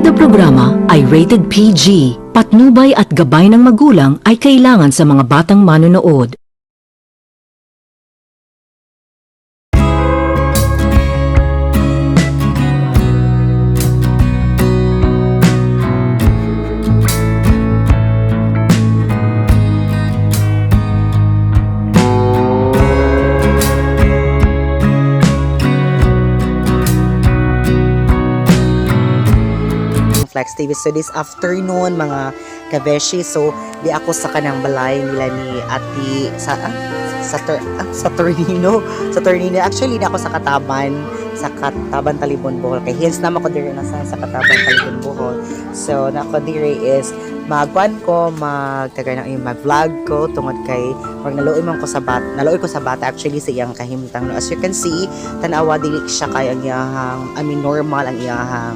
kada programa ay rated PG. Patnubay at gabay ng magulang ay kailangan sa mga batang manonood. Flex TV. So this afternoon mga kabeshi, so di ako sa kanang balay nila ni Ati sa Tornino. Sa Tornino. Actually, di ako sa Kataban Talibon Bohol. Kay hence naman ko dire na sa Kataban Talibon Bohol. So nako dire is magtaga na yung mag-vlog ko tungod kay naluoy ko sa bata actually sa iyang kahimtang. No, as you can see, tanawa dili siya kay ang iyahang normal ang iyahang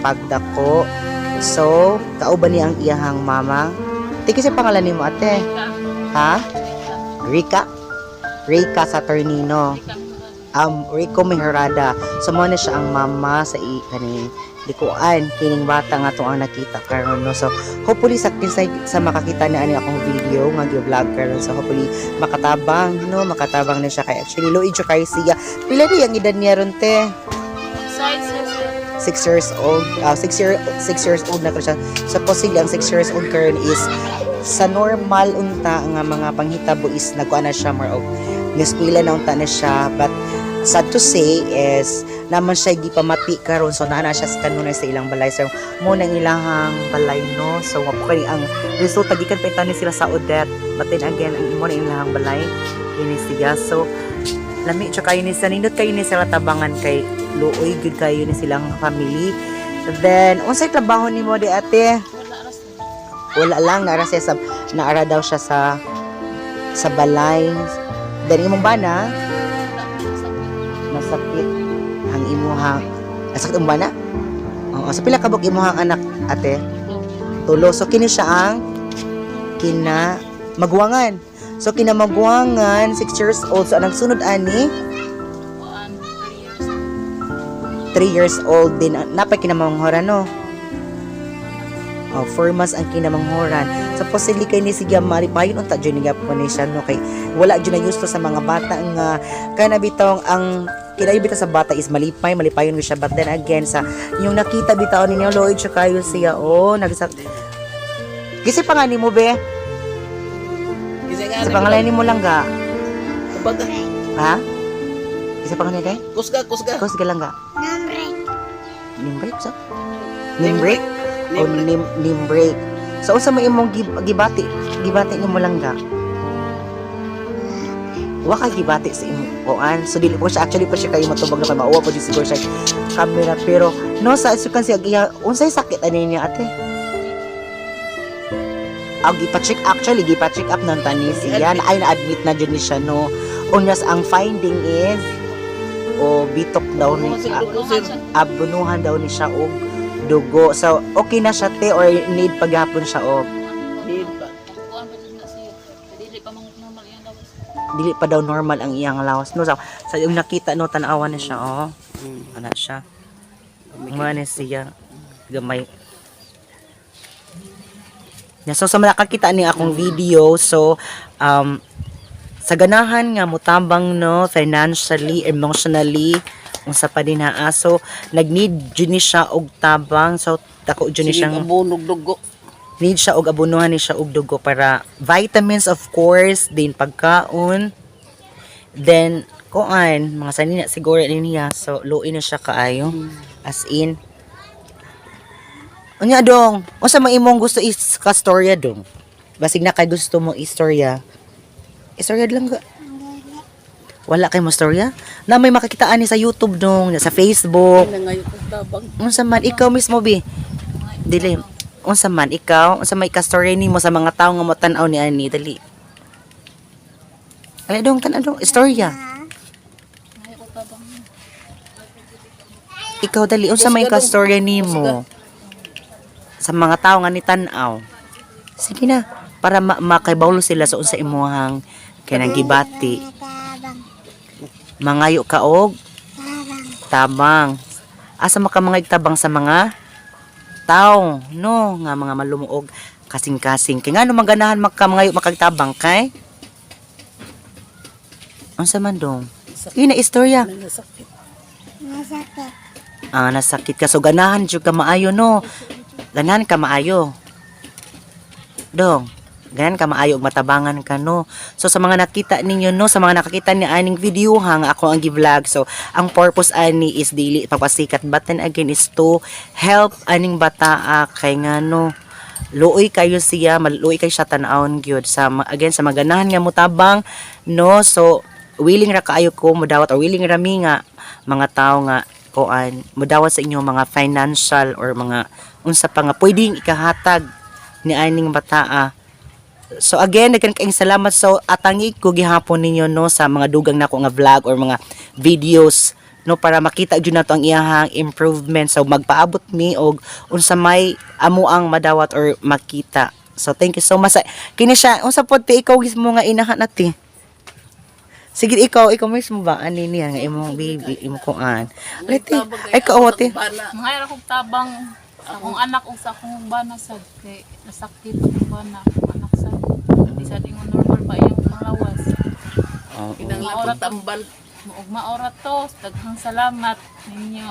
pagdako. So, kauban niya ang iyahang mama. Tiki sa pangalan ni mo, ate? Ha? Rika? Rika sa Tornino. Rico Meherada. So, mo na siya ang mama sa likuan. Kining bata nga to ang nakita karon no. So, hopefully sa makakita na ani akong video nga gi-vlog karon. So, hopefully makatabang na siya kay actually low age kay siya. Pila di ang edad niya ron te? 6 years old. 6 years old na ko siya. Supposedly ang 6 years old karon is sa normal unta nga mga panghitabo is nagkuha na siya more of neskwela na unta na siya, but sad to say is naman siya gipamati karon, so naa na siya sa kanunay sa ilang balay. So mo nang ilahang balay no. So kay ang resulta gikan pa ni sila sa Odette, but then again ang imo na ilahang balay ini siya. So lami siya kayo ni sa nindot kayo ni sila tabangan kay luoy good kayo ni silang family. Then unsay trabaho nimo di ate? Wala lang, naara daw siya sa balay. Then imong bana nasakit ang imuhang nasakit ang bana? Oo, sa pila kabog imuhang anak ate? Tulo. So kini siya ang magwangan. So kinamagwangan 6 years old. So anong sunod ani? 3 years old din. Napay kinamanghoran no? 4 months ang kinamanghoran. So possibly kay ni siya maripayon unta dyan niya po ni siya no? Kay wala dyan na gusto sa mga bata nga kanabitong ang kinayubita sa bata is malipayon ko siya. But then again sa yung nakita bitaw ninyo Lloyd siya kayo siya Gisi pa nga ni mo be? Sa pangalan ni mo lang ga? Ha? Isa pangalan kay? Kusga lang ga? Nimbrek sa? Nimbrek? O nimbrek. So unsa may imong gibati ni mo lang ga? Wa ka gibati sa imong kuan. So dili po siya actually pa siya kayo matubag na kay mauwa po di siguro siya camera, pero no sa isukan siya unsay sakit ani niya ate? Gipa-check up ng tani siya na ay na-admit na dyan siya no. Unyas ang finding is bitok daw ni abunuhan daw ni siya og dugo. So okay na siya te or need paghapon siya og dili pa daw normal ang iyang lawas no. Sa yung nakita no tan-awa na siya ana siya umana siya gamay. So sa makakita ni akong video, so sa ganahan nga mutabang no financially, emotionally unsa pa din ha. So nag-need jud ni siya og tabang. So dako jud ni siya abunog dugo. Need siya og abunuhan ni siya og dugo para vitamins of course, din pagkaon. Then kuan mga sanina siguro niya. So luoy na siya kaayo. As in unya dong, unsa man imong gusto ka storya dong? Basig na kay gusto mo istorya. Istorya lang ga. Wala kay mo storya? Na may makakitaan ni sa YouTube dong, sa Facebook. Unsa man ikaw mismo bi? Dili. Unsa man ikaw, unsa may ka storya nimo sa mga tawo nga mo-tan-aw ni ani dali. Ay dong tan-aw dong istorya. Ikaw dali unsa may ka storya nimo? Sa mga tao nga ni tan-aw. Sige na para makaibawlo sila sa unsa imuhang kanang gibati. Mangayo ka og tabang. Asa makamangay tabang sa mga tao, no, nga mga malumuog kasing-kasing. Kaya nga no maganahan makamngayo makagtabang kay. Unsa man dong? Ina istorya. Nasakit. Nasakit ka so ganahan jud ka maayo no. Ganahan ka maayo. Dong. Ganan ka maayo ug matabangan ka no. So sa mga nakita ninyo no, sa mga nakakita ni aning video hang ako ang gi-vlog. So ang purpose ani is dili pagpasikat but then again is to help aning bataa kay nga no luoy kayo siya, maluoy kayo siya tan-awon gyud sa again sa maganahan nga mutabang no. So willing ra kaayo ko mudawat or willing ra mi nga mga tao nga kuan mudawat sa inyo mga financial or mga unsa pa nga pwedeng ikahatag ni aning bataa. So again, nagkakaing salamat so atangi ko gihapon ninyo no sa mga dugang nako nga vlog or mga videos no para makita jud nato ang iyahang improvement. So magpaabot mi og unsa may amo ang madawat or makita. So thank you so much. Kini siya unsa pod ti ikaw mismo nga inahan nati. Sige ikaw mismo ba ani niya nga imong baby imong kuan. Leti ay kaote. Mga ra kog tabang sa akong anak o sa akong bana sad kay nasakit akong bana akong anak sad. Di sad ingon normal pa iyang panglawas. Kinanglan tambal. Ug maorat to, daghang salamat ninyo.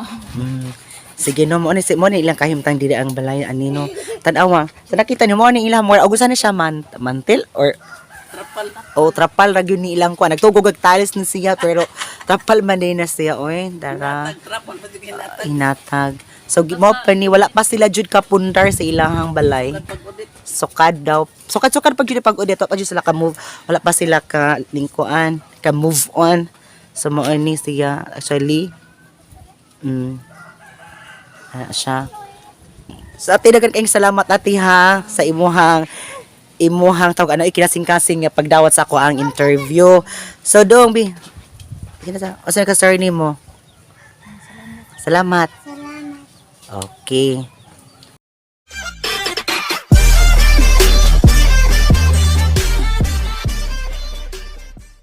Sige no mo ni ilang kahimtang dili ang balay ani no. Tan-awa. Sa nakita ni mo ni ilang mo ugusan na siya mantil or trapal ra gyud ni ilang kuan. Nagtugog og talis ni siya pero trapal man din na siya oy. Dara. Inatag. So mo pa ni wala pa sila jud kapundar sa ilahang balay. Sukad daw. Sukad pag jud pag udit pa jud sila ka move. Wala pa sila ka lingkuan, ka move on. So mo ni siya actually siya. So ati dagan kayong salamat ati ha sa imuhang tawag ano ikinasing-kasing nga pagdawat sa ako ang interview. So dong bi. Kinasa asa ka story nimo? Salamat. Okay.